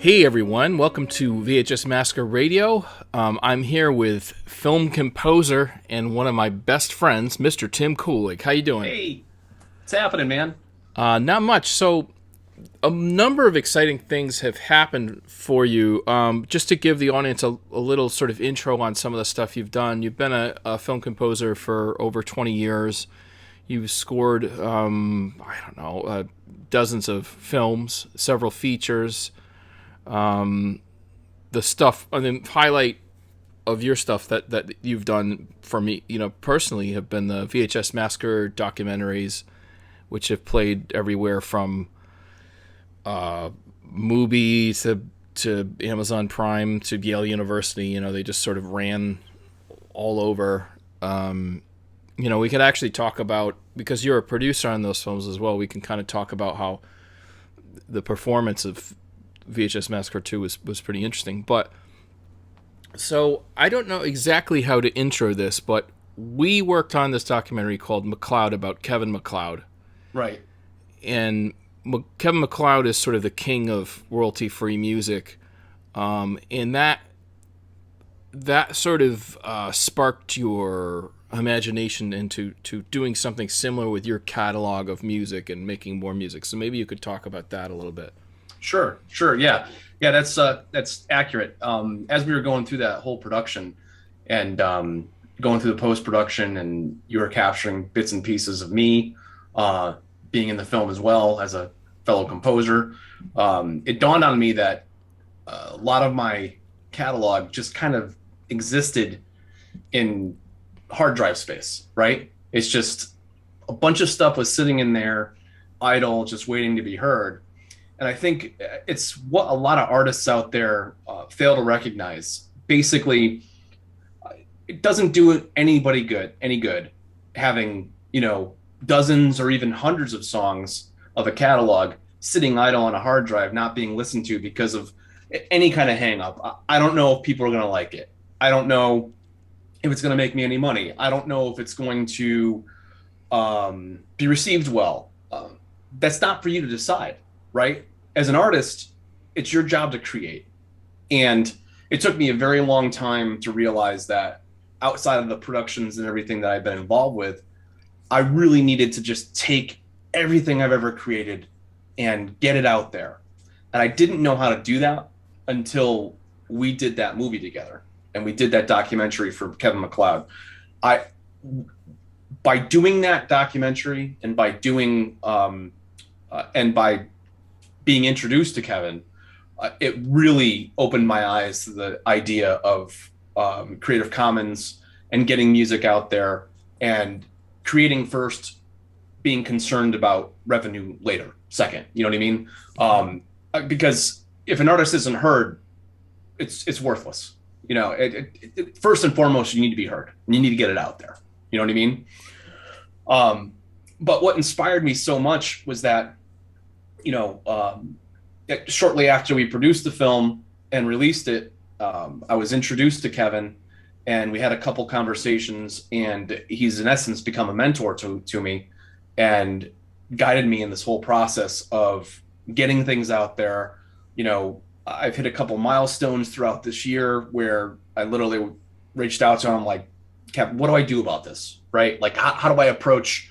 Hey everyone, welcome to VHS Massacre Radio. I'm here with film composer and one of my best friends, Mr. Tim Kulig. How you doing? Hey, what's happening, man? Not much. So, a number of exciting things have happened for you. Just to give the audience a little sort of intro on some of the stuff you've done. You've been a film composer for over 20 years. You've scored, dozens of films, several features. The stuff, highlight of your stuff that you've done for me, personally, have been the VHS Massacre documentaries, which have played everywhere from Mubi to Amazon Prime to Yale University. They just sort of ran all over. We could actually talk about, because you're a producer on those films as well, we can kind of talk about how the performance of VHS Massacre 2 was pretty interesting. But so I don't know exactly how to intro this, but we worked on this documentary called MacLeod about Kevin MacLeod. Right. And Kevin MacLeod is sort of the king of royalty-free music. And that sort of sparked your imagination into doing something similar with your catalog of music and making more music. So maybe you could talk about that a little bit. Sure. Yeah. That's accurate. As we were going through that whole production and going through the post-production, and you were capturing bits and pieces of me being in the film as well as a fellow composer, it dawned on me that a lot of my catalog just kind of existed in hard drive space, right? It's just a bunch of stuff was sitting in there idle, just waiting to be heard. And I think it's what a lot of artists out there fail to recognize. Basically, it doesn't do anybody any good having, dozens or even hundreds of songs of a catalog sitting idle on a hard drive, not being listened to because of any kind of hang up. I don't know if people are going to like it. I don't know if it's going to make me any money. I don't know if it's going to be received well. That's not for you to decide. Right? As an artist, it's your job to create. And it took me a very long time to realize that outside of the productions and everything that I've been involved with, I really needed to just take everything I've ever created and get it out there. And I didn't know how to do that until we did that movie together and we did that documentary for Kevin MacLeod. By doing that documentary and by doing and by being introduced to Kevin, it really opened my eyes to the idea of Creative Commons and getting music out there and creating first, being concerned about revenue later, second. You know what I mean? Because if an artist isn't heard, it's worthless. First and foremost, you need to be heard and you need to get it out there. You know what I mean? But what inspired me so much was that, shortly after we produced the film and released it, I was introduced to Kevin and we had a couple conversations, and he's in essence become a mentor to me and guided me in this whole process of getting things out there. I've hit a couple milestones throughout this year where I literally reached out to him like, Kevin, what do I do about this? Right? Like, how do I approach,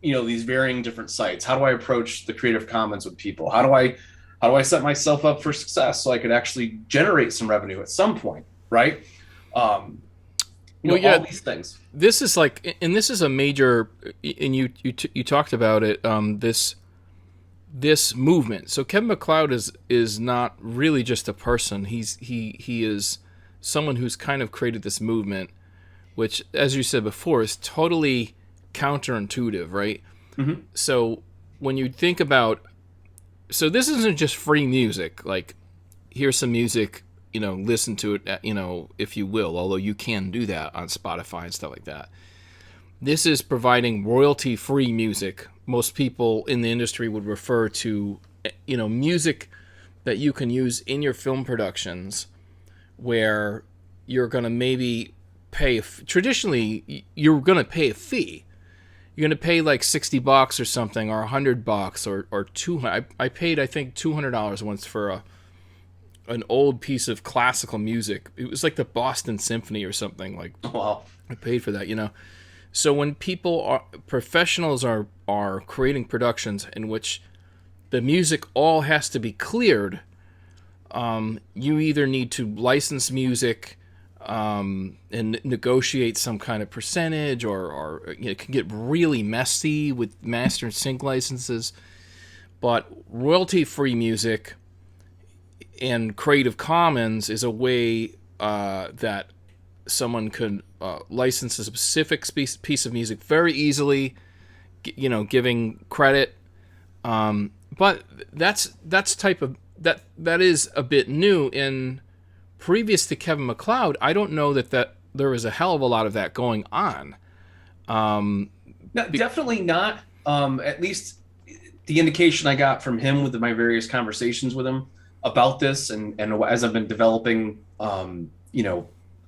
these varying different sites? How do I approach the Creative Commons with people? How do I set myself up for success so I could actually generate some revenue at some point, right? All these things. This is like, and this is a major, and you talked about it. This movement. So Kevin MacLeod is not really just a person. He is someone who's kind of created this movement, which, as you said before, is totally counterintuitive, right? Mm-hmm. So when you think about, so this isn't just free music, like here's some music, listen to it, if you will, although you can do that on Spotify and stuff like that. This is providing royalty-free music. Most people in the industry would refer to, music that you can use in your film productions where you're going to maybe traditionally, you're going to pay a fee. you're gonna pay like $60 or something, or $100 or 200. I paid, I think, $200 once for an old piece of classical music. It was like the Boston Symphony or something. Like, Wow. I paid for that, you know. So when professionals are creating productions in which the music all has to be cleared, you either need to license music and negotiate some kind of percentage, or it can get really messy with master and sync licenses. But royalty-free music and Creative Commons is a way that someone could license a specific piece of music very easily, giving credit. But that is a bit new. In previous to Kevin MacLeod, I don't know that there was a hell of a lot of that going on. No, definitely not. At least the indication I got from him with my various conversations with him about this, and as I've been developing,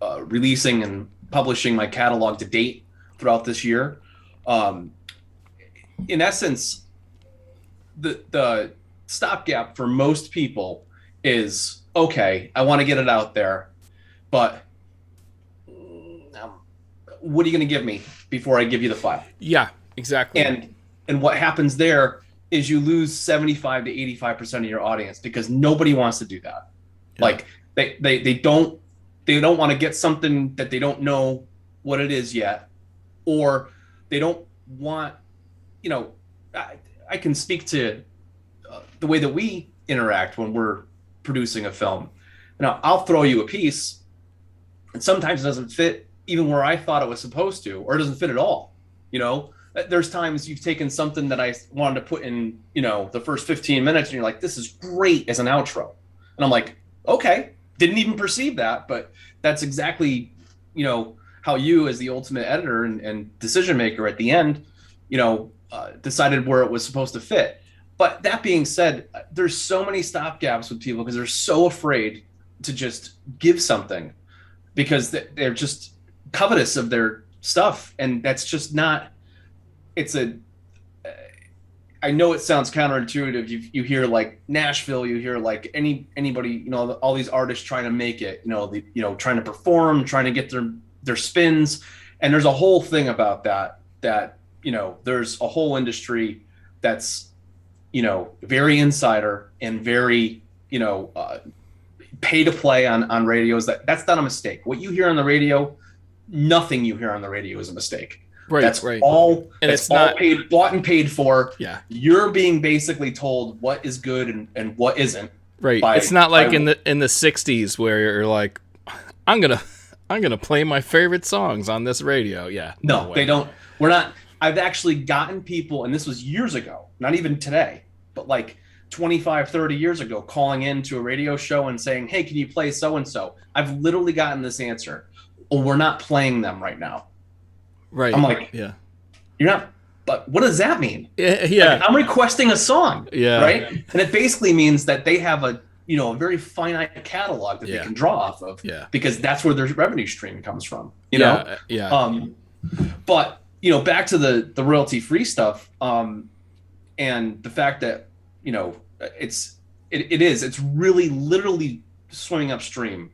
releasing and publishing my catalog to date throughout this year, in essence, the stopgap for most people is, okay, I want to get it out there, but what are you going to give me before I give you the file? Yeah, exactly. And what happens there is you lose 75 to 85% of your audience, because nobody wants to do that. Yeah. Like they don't want to get something that they don't know what it is yet, or they don't want, I can speak to the way that we interact when we're producing a film. Now, I'll throw you a piece, and sometimes it doesn't fit even where I thought it was supposed to, or it doesn't fit at all. There's times you've taken something that I wanted to put in, the first 15 minutes, and you're like, this is great as an outro. And I'm like, okay, didn't even perceive that, but that's exactly, how you, as the ultimate editor and decision maker at the end, decided where it was supposed to fit. But that being said, there's so many stopgaps with people because they're so afraid to just give something, because they're just covetous of their stuff. And that's just not, I know it sounds counterintuitive. You hear like Nashville, you hear like anybody, all these artists trying to make it, trying to perform, trying to get their spins. And there's a whole thing about that, there's a whole industry that's, very insider and very, pay to play on radios. That's not a mistake. What you hear on the radio, nothing you hear on the radio is a mistake. Right, that's right. all. And it's it's all not bought and paid for. Yeah. You're being basically told what is good and what isn't. Right. It's not like in the 60s where you're like, I'm gonna play my favorite songs on this radio. Yeah. No, they don't. We're not. I've actually gotten people, and this was years ago, not even today, but like 25, 30 years ago, calling into a radio show and saying, hey, can you play so-and-so? I've literally gotten this answer. Well, we're not playing them right now. Right. I'm like, yeah, you're not, but what does that mean? Yeah. Like, I'm requesting a song. Yeah. Right. And it basically means that they have a very finite catalog that they can draw off of. Yeah. Because that's where their revenue stream comes from. Yeah. But back to the royalty free stuff. And the fact that, it's really literally swimming upstream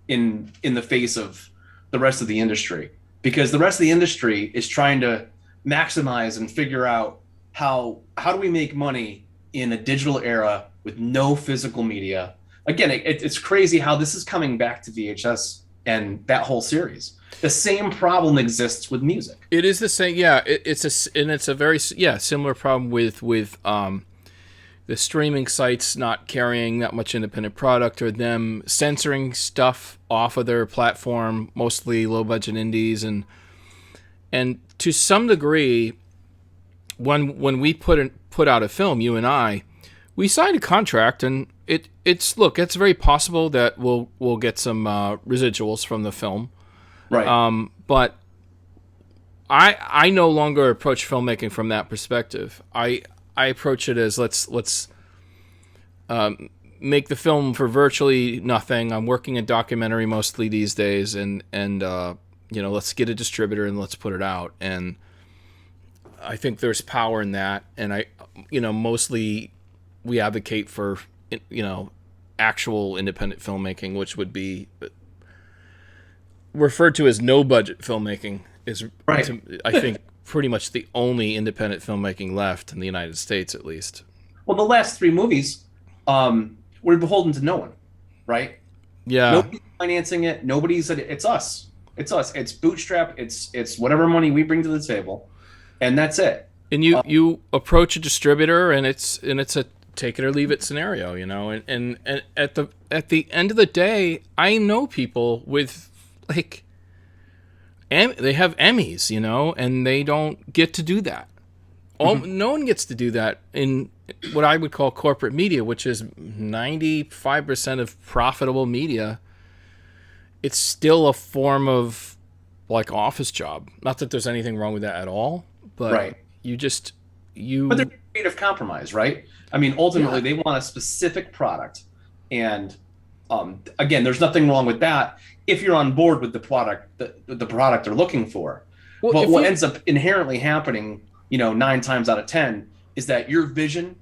in the face of the rest of the industry, because the rest of the industry is trying to maximize and figure out how do we make money in a digital era with no physical media. Again, it's crazy how this is coming back to VHS and that whole series. The same problem exists with music. It is the same. Yeah, it's a very similar problem with the streaming sites not carrying that much independent product, or them censoring stuff off of their platform, mostly low budget indies, and to some degree, when we put out a film, you and I, we signed a contract, and it's very possible that we'll get some residuals from the film. Right. But I no longer approach filmmaking from that perspective. I approach it as let's make the film for virtually nothing. I'm working a documentary mostly these days, and let's get a distributor and let's put it out. And I think there's power in that, and mostly we advocate for, actual independent filmmaking, which would be referred to as no budget filmmaking, is Right. I think pretty much the only independent filmmaking left in the United States, at least. Well, the last three movies, we're beholden to no one, right? Yeah. Nobody's financing it. It's us. It's us. It's bootstrap. It's whatever money we bring to the table, and that's it. And you approach a distributor, and it's a take it or leave it scenario, and at the end of the day, I know people with like they have Emmys, and they don't get to do that. No one gets to do that in what I would call corporate media, which is 95% of profitable media. It's still a form of like office job. Not that there's anything wrong with that at all, but Right. But they're creative compromise, right? I mean, ultimately, they want a specific product, and again, there's nothing wrong with that if you're on board with the product they're looking for. Well, But what ends up inherently happening, 9 times out of 10, is that your vision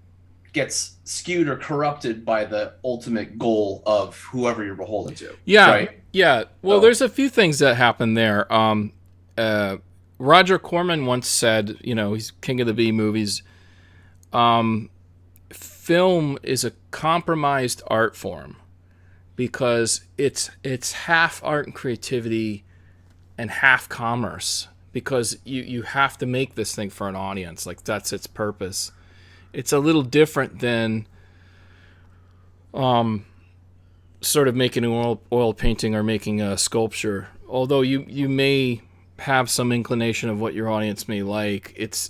gets skewed or corrupted by the ultimate goal of whoever you're beholden to. Yeah, right? yeah. Well, So- there's a few things that happen there. Roger Corman once said, he's king of the B movies. Film is a compromised art form because it's half art and creativity and half commerce, because you have to make this thing for an audience. Like, that's its purpose. It's a little different than sort of making an oil painting or making a sculpture. Although you may have some inclination of what your audience may like, it's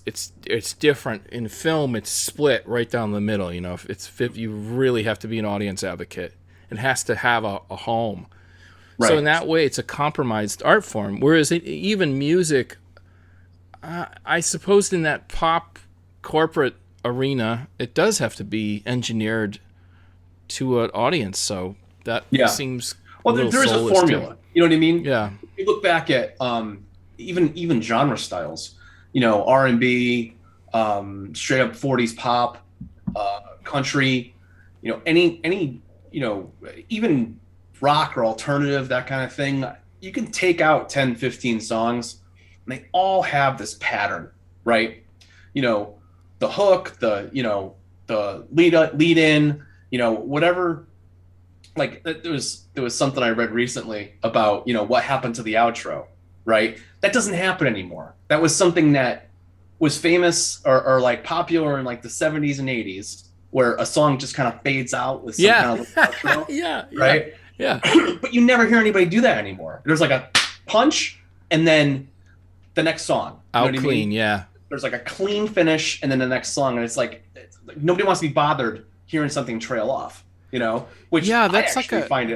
different. In film, it's split right down the middle. You really have to be an audience advocate. It has to have a home. Right. So in that way, it's a compromised art form. Whereas even music, I suppose in that pop corporate arena, it does have to be engineered to an audience. So that seems Well, a little there is a soulless to formula. it. You know what I mean? Yeah. You look back at even genre styles, R&B, straight up 40s pop, country, any even rock or alternative, that kind of thing. You can take out 10, 15 songs, and they all have this pattern, right? The hook, the lead in, whatever. Like, there was something I read recently about, what happened to the outro, right? That doesn't happen anymore. That was something that was famous or like popular in like the 70s and 80s, where a song just kind of fades out with some kind of outro, Yeah. right? Yeah. But you never hear anybody do that anymore. There's like a punch and then the next song. You know Out what I clean. mean? Yeah. There's like a clean finish and then the next song, and it's like nobody wants to be bothered hearing something trail off. Which that's I like actually find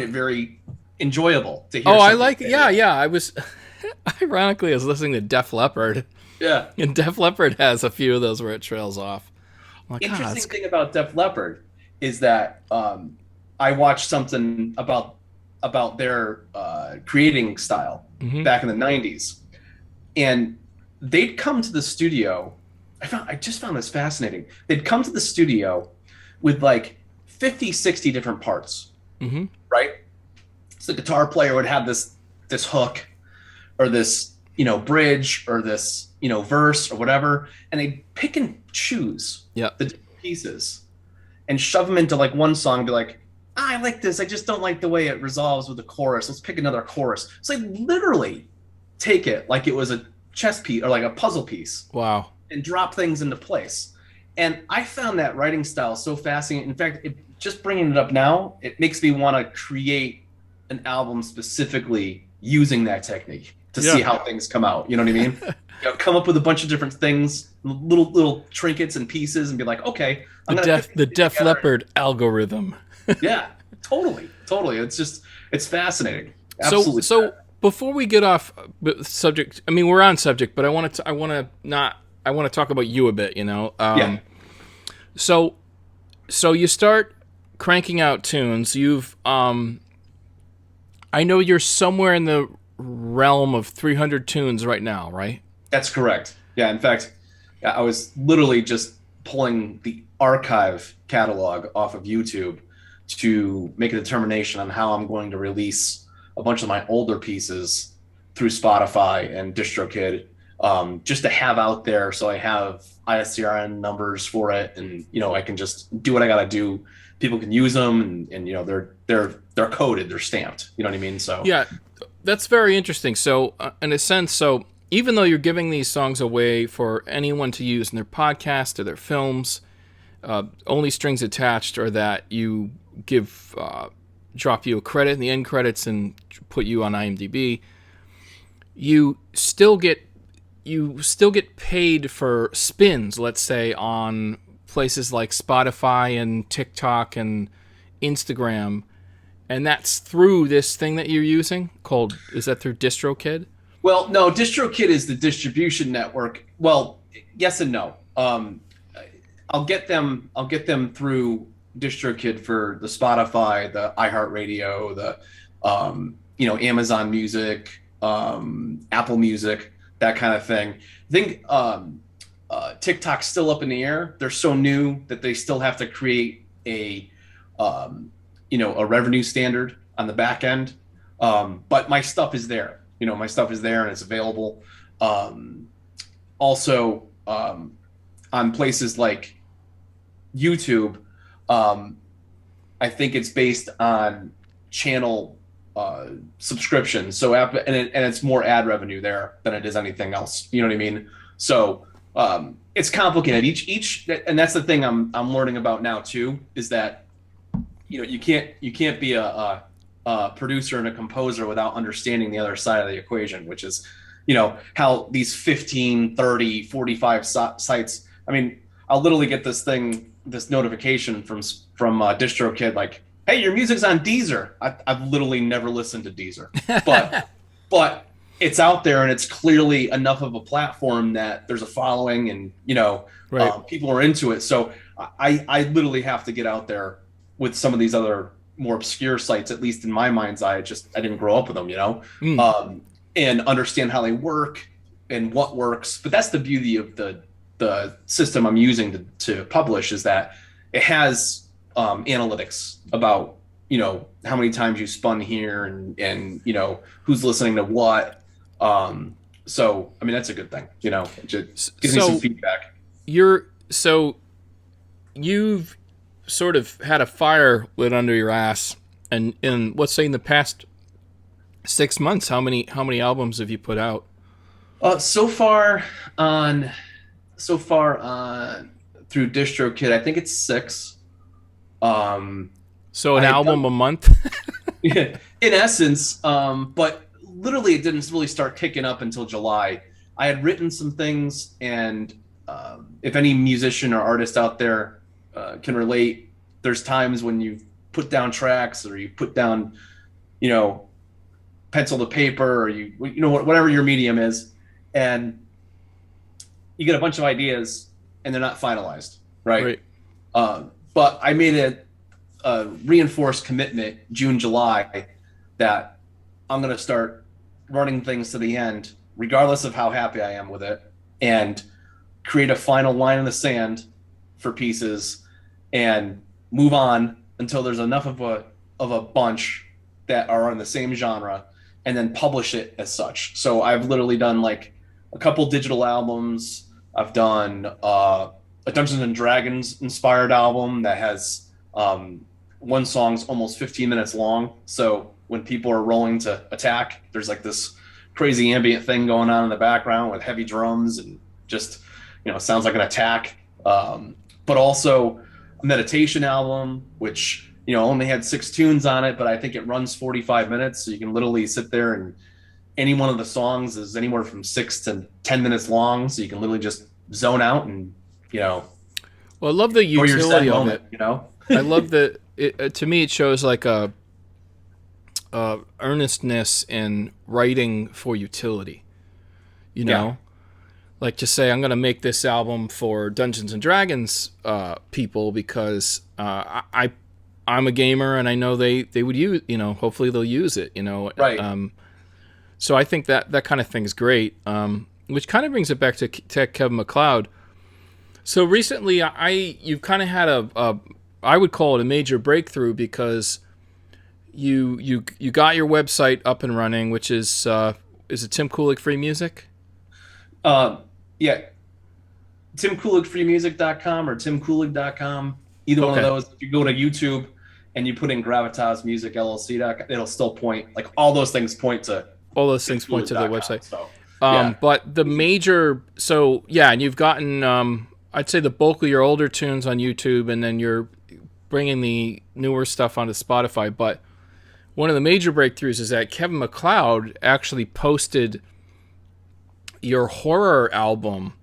it very enjoyable to hear. Oh, I something like. fade. Yeah. I was ironically, I was listening to Def Leppard, Yeah. and Def Leppard has a few of those where it trails off. I'm like, Interesting thing about Def Leppard is that I watched something about their creating style back in the 90s, and they'd come to the studio. I just found this fascinating. They'd come to the studio with like 50, 60 different parts, right? So the guitar player would have this hook or this, bridge or this, verse or whatever, and they'd pick and choose the different pieces and shove them into like one song and be like, I like this. I just don't like the way it resolves with the chorus. Let's pick another chorus. So they literally take it like it was a chess piece or like a puzzle piece. Wow. And drop things into place. And I found that writing style so fascinating. In fact, just bringing it up now, it makes me want to create an album specifically using that technique to see how things come out. You know what I mean? Come up with a bunch of different things, little trinkets and pieces, and be like, okay, the Def Leppard algorithm. Yeah, totally. It's fascinating. Absolutely. So before we get off subject, I mean, we're on subject, but I want to talk about you a bit. So you start cranking out tunes. You've I know you're somewhere in the realm of 300 tunes right now, right? That's correct. Yeah. In fact, I was literally just pulling the archive catalog off of YouTube to make a determination on how I'm going to release a bunch of my older pieces through Spotify and DistroKid, just to have out there, so I have ISCRN numbers for it, and I can just do what I got to do. People can use them, and they're coded, they're stamped. You know what I mean? So Yeah, that's very interesting. So, in a sense, so even though you're giving these songs away for anyone to use in their podcast or their films, only strings attached are that you give, drop you a credit in the end credits and put you on IMDb. You still get paid for spins, let's say, on places like Spotify and TikTok and Instagram. And that's through this thing that you're using called, is that through DistroKid? Well, no, DistroKid is the distribution network. Well, yes and no. I'll get them through DistroKid for the Spotify, the iHeartRadio, the Amazon Music, Apple Music, that kind of thing. I think TikTok's still up in the air. They're so new that they still have to create a revenue standard on the back end. But my stuff is there. My stuff is there and it's available. Also, on places like YouTube, I think it's based on channel subscriptions. So and it's more ad revenue there than it is anything else. You know what I mean? So it's complicated. Each, and that's the thing I'm learning about now too, is that you can't be a producer and a composer without understanding the other side of the equation, which is how these 15, 30, 45 sites. I mean, I'll literally get this notification from DistroKid, like, hey, your music's on Deezer. I've literally never listened to Deezer, but it's out there and it's clearly enough of a platform that there's a following and Right. people are into it. So I literally have to get out there with some of these other more obscure sites, at least in my mind's eye. I didn't grow up with them, and understand how they work and what works. But that's the beauty of the system I'm using to publish, is that it has analytics about how many times you spun here and who's listening to what. So I mean, that's a good thing. It just gives me some feedback. You've sort of had a fire lit under your ass, and in, let's say, in the past 6 months, how many albums have you put out? So far on through DistroKid, I think it's 6. So an album a month? Yeah, in essence, but literally it didn't really start kicking up until July. I had written some things, and if any musician or artist out there can relate, there's times when you put down tracks, or you put down, pencil to paper, or whatever your medium is, and you get a bunch of ideas and they're not finalized, right? But I made a reinforced commitment June, July, that I'm going to start running things to the end, regardless of how happy I am with it, and create a final line in the sand for pieces and move on until there's enough of a bunch that are in the same genre, and then publish it as such. So I've literally done like a couple digital albums. I've done a Dungeons and Dragons inspired album that has one song's almost 15 minutes long. So when people are rolling to attack, there's like this crazy ambient thing going on in the background with heavy drums and just, sounds like an attack. But also a meditation album, which, only had 6 tunes on it, but I think it runs 45 minutes. So you can literally sit there, and any one of the songs is anywhere from 6 to 10 minutes long. So you can literally just zone out and, Well, I love the utility of it. I love that. To me, it shows like a earnestness in writing for utility. Like to say, I'm going to make this album for Dungeons and Dragons people because I'm a gamer and I know they would use, hopefully they'll use it, Right. So I think that kind of thing is great. which kind of brings it back to Kevin MacLeod. So recently, you've kind of had a I would call it a major breakthrough because you got your website up and running, which is it Tim Kulig Free Music? Uh, yeah, timkuligfreemusic.com or timkulig.com. Either one of Okay. those. If you go to YouTube and you put in Gravitas Music LLC, it'll still point, like all those things point to All those things point to the timkulig.com. website. So yeah, But the major, so yeah, and you've gotten, I'd say the bulk of your older tunes on YouTube, and then you're bringing the newer stuff onto Spotify. But one of the major breakthroughs is that Kevin MacLeod actually posted your horror album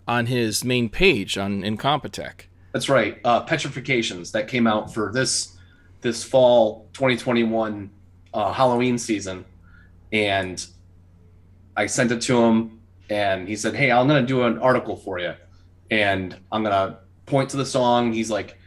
on his main page on Incompetech. that's right. Petrifications that came out for this fall 2021 Halloween season, and I sent it to him, and he said, "Hey, I'm gonna do an article for you, and I'm gonna point to the song." He's like,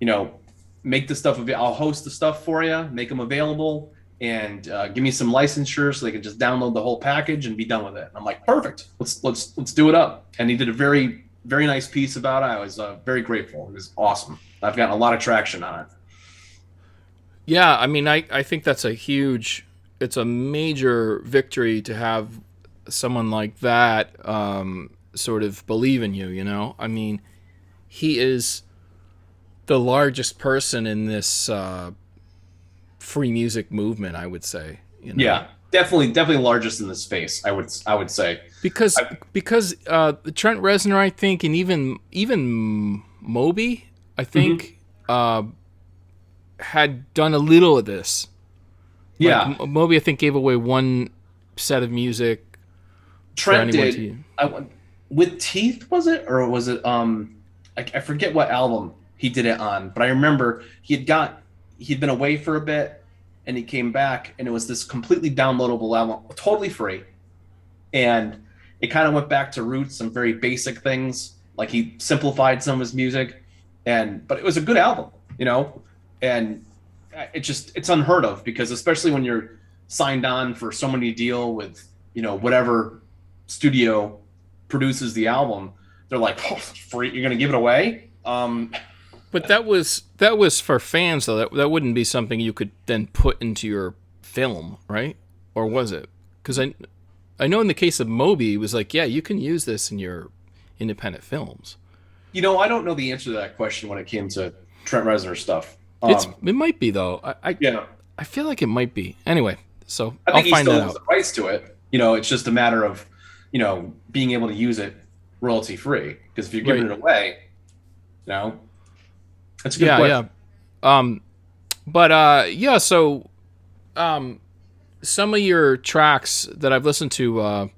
you know, make the stuff. I'll host the stuff for you, make them available, and give me some licensure so they can just download the whole package and be done with it. And I'm like, perfect. Let's do it up. And he did a very very nice piece about it. I was very grateful. It was awesome. I've gotten a lot of traction on it. Yeah, I mean, I think that's it's a major victory to have someone like that sort of believe in you, you know? I mean, he is the largest person in this free music movement, I would say. You know? Yeah, definitely largest in the space. I would say because Trent Reznor, I think, and even Moby, I think, had done a little of this. Yeah, like, Moby, I think, gave away one set of music. Trent did. With Teeth, was it, or was it? I forget what album he did it on, but I remember he'd been away for a bit, and he came back, and it was this completely downloadable album, totally free, and it kind of went back to roots, some very basic things, like he simplified some of his music, but it was a good album, you know, and it's unheard of, because especially when you're signed on for so many deal with, you know, whatever studio produces the album, they're like, oh, free, you're gonna give it away. But that was for fans, though. That wouldn't be something you could then put into your film, right? Or was it? Because I know in the case of Moby, it was like, yeah, you can use this in your independent films. You know, I don't know the answer to that question when it came to Trent Reznor stuff. It might be, though. Yeah, I feel like it might be. Anyway, so I I'll think he find still that has out. the rights to it. You know, it's just a matter of, you know, being able to use it royalty free. Because if you're giving it away, you know, that's a good question. Yeah. So some of your tracks that I've listened to,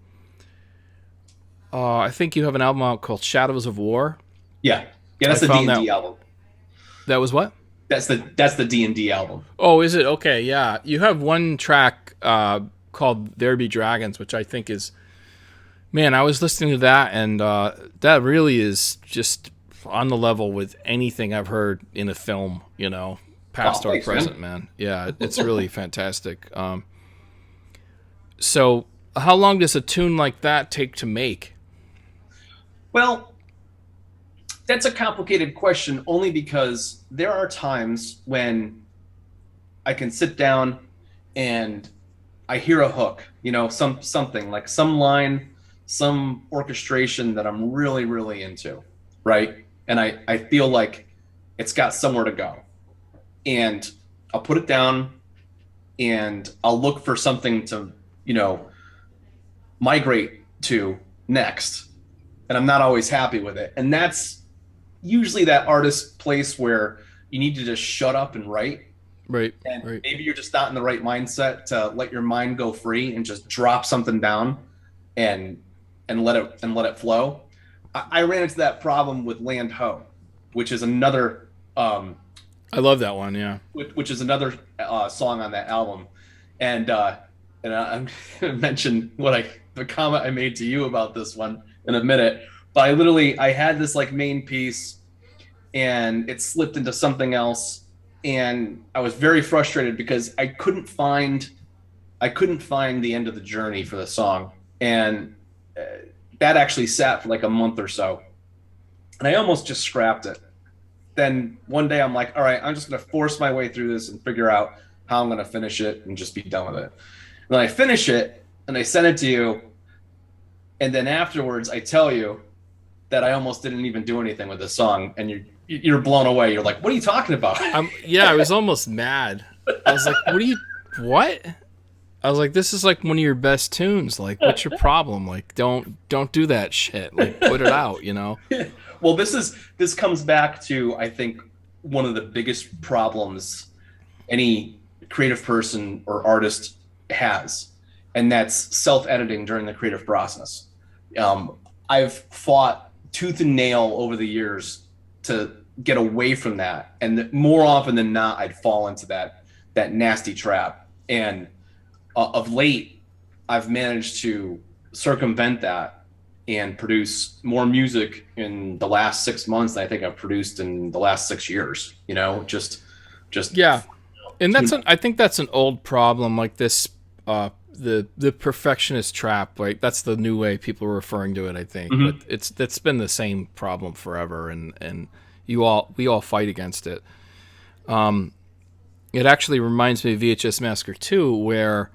I think you have an album out called Shadows of War. Yeah, that's the D&D album. That was what? That's the D&D album. Oh, is it? Okay, yeah. You have one track called There Be Dragons, which I think is, man, I was listening to that, and that really is just on the level with anything I've heard in a film, you know, past or present, man. Yeah, it's really fantastic. So how long does a tune like that take to make? Well, that's a complicated question, only because there are times when I can sit down and I hear a hook, you know, something like some line, some orchestration that I'm really, really into, right? And I feel like it's got somewhere to go. And I'll put it down and I'll look for something to, you know, migrate to next. And I'm not always happy with it. And that's usually that artist place where you need to just shut up and write. Right. And right. maybe you're just not in the right mindset to let your mind go free and just drop something down and let it flow. I ran into that problem with Land Ho, which is another I love that one, yeah. which is another song on that album. And I'm gonna mention the comment I made to you about this one in a minute. But I had this like main piece and it slipped into something else, and I was very frustrated because I couldn't find the end of the journey for the song. And that actually sat for like a month or so, and I almost just scrapped it. Then one day I'm like, all right, I'm just going to force my way through this and figure out how I'm going to finish it and just be done with it. And then I finish it and I send it to you. And then afterwards I tell you that I almost didn't even do anything with the song. And you're blown away. You're like, what are you talking about? Yeah, I was almost mad. I was like, what? I was like, this is like one of your best tunes. Like, what's your problem? Like, don't do that shit. Like, put it out, you know? Well, this comes back to, I think, one of the biggest problems any creative person or artist has, and that's self-editing during the creative process. I've fought tooth and nail over the years to get away from that, and more often than not, I'd fall into that nasty trap. And of late, I've managed to circumvent that and produce more music in the last 6 months than I think I've produced in the last 6 years. You know, just yeah. And I think that's an old problem, like this, the perfectionist trap. Like that's the new way people are referring to it, I think. Mm-hmm. But that's been the same problem forever, and we all fight against it. It actually reminds me of VHS Massacre 2, where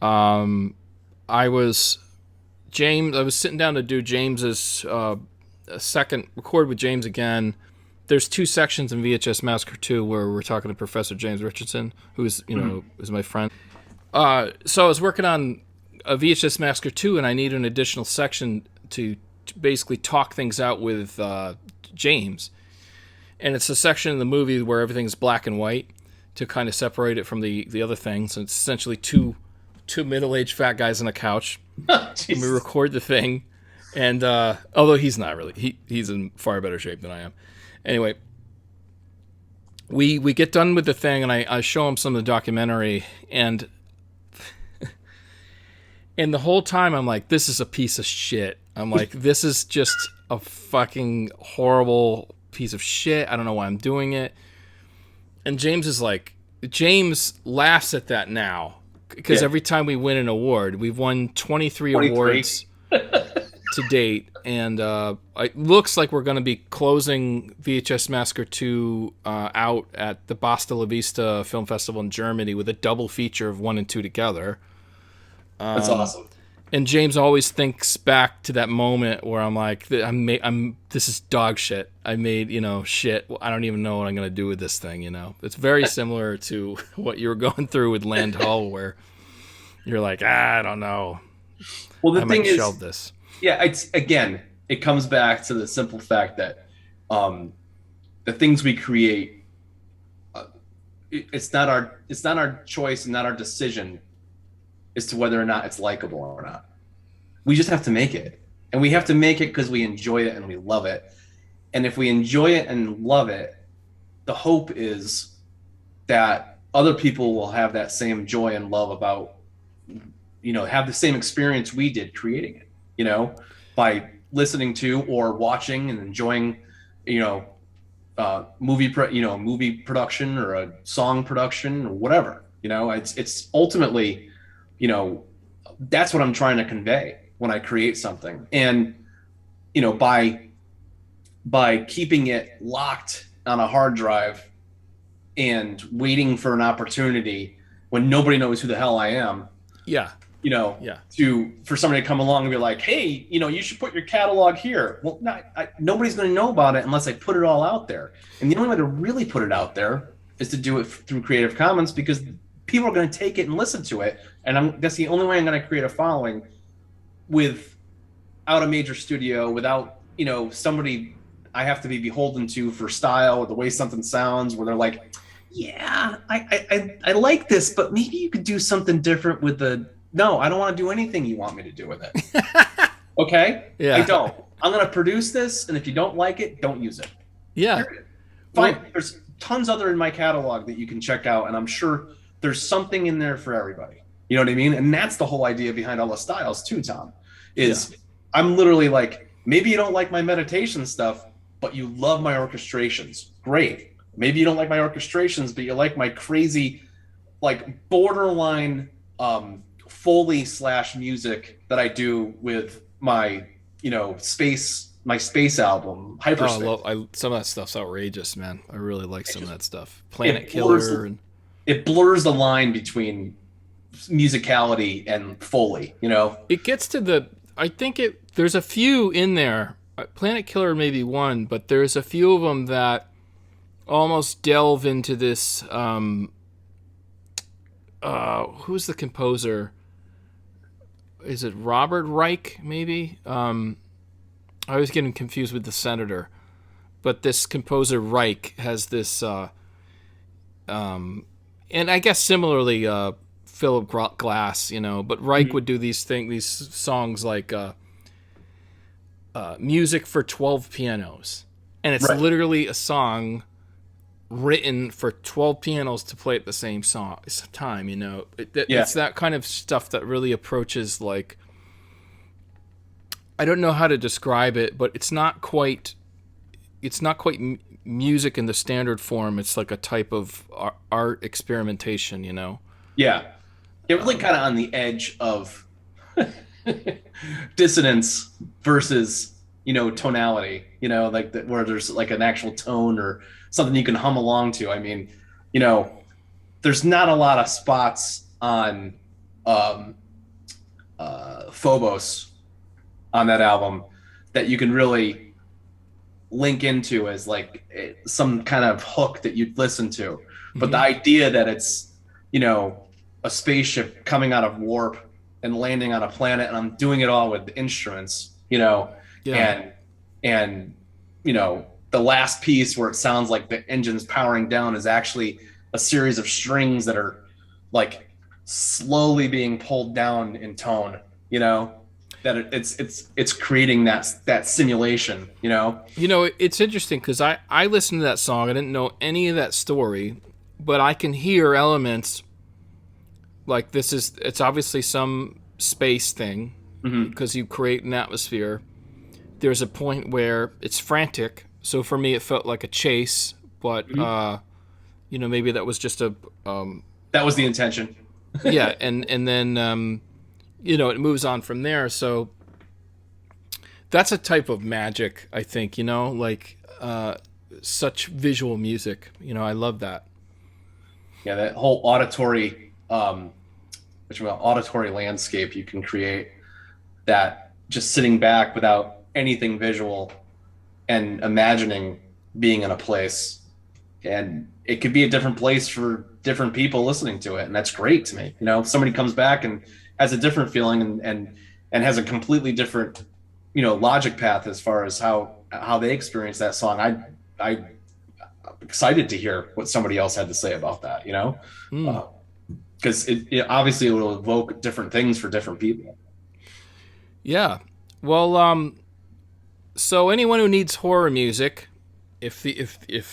I was sitting down to do James's second record with James again. There's 2 sections in VHS Massacre 2 where we're talking to Professor James Richardson, who is is my friend. So I was working on a VHS Massacre 2, and I needed an additional section to basically talk things out with James. And it's a section in the movie where everything's black and white to kind of separate it from the other things. So it's essentially two middle-aged fat guys on a couch. And we record the thing, and although he's not really, he's in far better shape than I am. Anyway, we get done with the thing, and I show him some of the documentary, and the whole time I'm like, this is a piece of shit. I'm like, this is just a fucking horrible piece of shit. I don't know why I'm doing it. And James laughs at that now. Because every time we win an award, we've won 23 awards to date, and it looks like we're going to be closing VHS Massacre 2 out at the Basta La Vista Film Festival in Germany with a double feature of 1 and 2 together. That's awesome. And James always thinks back to that moment where I'm like, this is dog shit. I made, shit. I don't even know what I'm going to do with this thing, It's very similar to what you were going through with Land Hull, where you're like, I don't know. Well, the thing is, shelve this. Yeah, it comes back to the simple fact that the things we create, it's not our choice and not our decision as to whether or not it's likable or not. We just have to make it. And we have to make it because we enjoy it and we love it. And if we enjoy it and love it, the hope is that other people will have that same joy and love about, have the same experience we did creating it, by listening to or watching and enjoying, movie production or a song production or whatever. It's ultimately, that's what I'm trying to convey when I create something. And, by keeping it locked on a hard drive and waiting for an opportunity when nobody knows who the hell I am. Yeah. For somebody to come along and be like, hey, you should put your catalog here. Well, nobody's going to know about it unless I put it all out there. And the only way to really put it out there is to do it through Creative Commons, because people are going to take it and listen to it. And that's the only way I'm going to create a following without a major studio, without, somebody I have to be beholden to for style or the way something sounds, where they're like, yeah, I like this, but maybe you could do something different with no, I don't want to do anything you want me to do with it. Okay? Yeah. I don't. I'm going to produce this, and if you don't like it, don't use it. Yeah. Fine. There's tons other in my catalog that you can check out, and I'm sure there's something in there for everybody. You know what I mean? And that's the whole idea behind all the styles too, Tom, is I'm literally like, maybe you don't like my meditation stuff, but you love my orchestrations. Great. Maybe you don't like my orchestrations, but you like my crazy, like borderline Foley / music that I do with my my space album, Oh, Hyperspace. some of that stuff's outrageous, man. I really like It some of just that stuff. Planet it blurs Killer and it blurs the line between musicality and Foley, it gets to the. I think there's a few in there. Planet Killer may be one, but there's a few of them that almost delve into this. Who's the composer? Is it Robert Reich? Maybe. I was getting confused with the senator, but this composer Reich has this. And I guess similarly, Philip Glass, but Reich would do these songs like music for 12 pianos, and it's right. literally a song written for 12 pianos to play at the same time. Yeah. It's that kind of stuff that really approaches, like, I don't know how to describe it, but it's not quite music in the standard form. It's like a type of art experimentation, Yeah. Yeah, really kind of on the edge of dissonance versus, tonality, like that, where there's like an actual tone or something you can hum along to. I mean, there's not a lot of spots on Phobos on that album that you can really link into as like some kind of hook that you'd listen to. But the idea that it's, a spaceship coming out of warp and landing on a planet, and I'm doing it all with instruments, Yeah. and the last piece where it sounds like the engine's powering down is actually a series of strings that are like slowly being pulled down in tone, that it's creating that simulation, It's interesting because I listened to that song. I didn't know any of that story, but I can hear elements like it's obviously some space thing because you create an atmosphere. There's a point where it's frantic. So for me, it felt like a chase, but maybe that was just a that was the intention. yeah, and then it moves on from there. So that's a type of magic, I think. Like such visual music. I love that. Yeah, that whole auditory auditory landscape you can create, that just sitting back without anything visual and imagining being in a place, and it could be a different place for different people listening to it, and that's great to me. If somebody comes back and has a different feeling and has a completely different logic path as far as how they experience that song, I'm excited to hear what somebody else had to say about that, because it obviously will evoke different things for different people. Yeah. Well, so anyone who needs horror music, if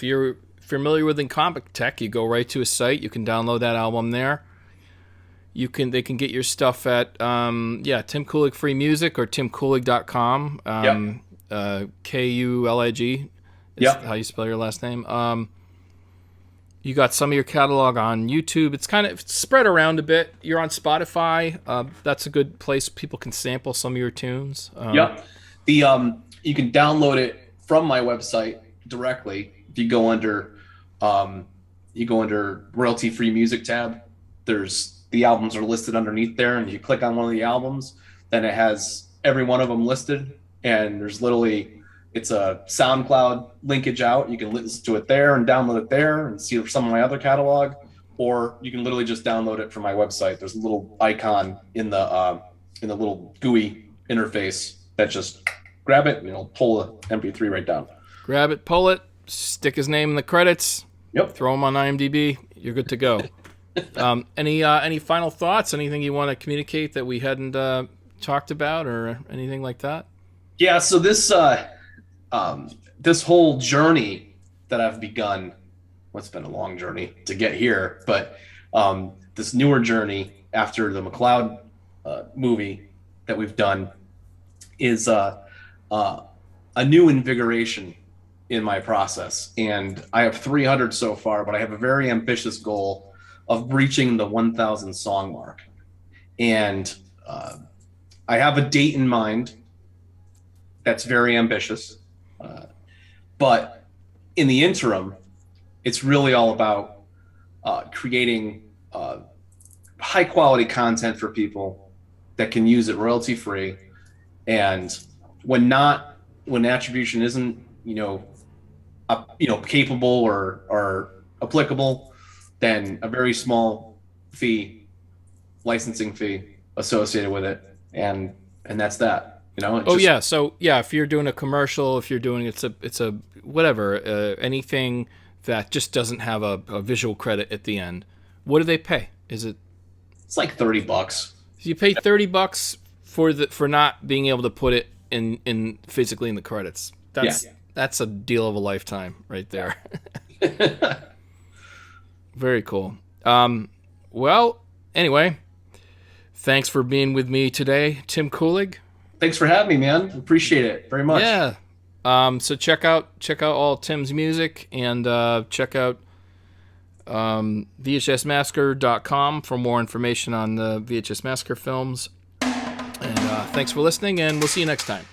you're familiar with Incompetech, you go right to his site. You can download that album there. They can get your stuff at Tim Kulig Free Music or timkulig.com. Kulig is how you spell your last name. You got some of your catalog on YouTube. It's kind of spread around a bit. You're on Spotify. That's a good place people can sample some of your tunes. You can download it from my website directly. If you go under royalty free music tab, the albums are listed underneath there, and you click on one of the albums, then it has every one of them listed, and it's a SoundCloud linkage out. You can listen to it there and download it there and see some of my other catalog, or you can literally just download it from my website. There's a little icon in the little GUI interface that just grab it and it'll pull the MP3 right down. Grab it, pull it, stick his name in the credits. Yep. Throw him on IMDb. You're good to go. Any final thoughts? Anything you want to communicate that we hadn't talked about, or anything like that? Yeah. So this whole journey that I've begun, it's been a long journey to get here, but this newer journey after the MacLeod movie that we've done is a new invigoration in my process. And I have 300 so far, but I have a very ambitious goal of reaching the 1,000 song mark. And I have a date in mind that's very ambitious. But in the interim, it's really all about creating high quality content for people that can use it royalty free. And when attribution isn't, capable or applicable, then a very small licensing fee associated with it. And that's that, Yeah. So yeah, if you're doing a commercial, if you're doing, it's a whatever, anything that just doesn't have a visual credit at the end, what do they pay? It's like $30. You pay $30 for not being able to put it in physically in the credits. That's a deal of a lifetime right there. Very cool. Well, anyway, thanks for being with me today, Tim Kulig. Thanks for having me, man. Appreciate it very much. Yeah. So check out all Tim's music, and check out VHSmassacre.com for more information on the VHS Massacre films. And thanks for listening, and we'll see you next time.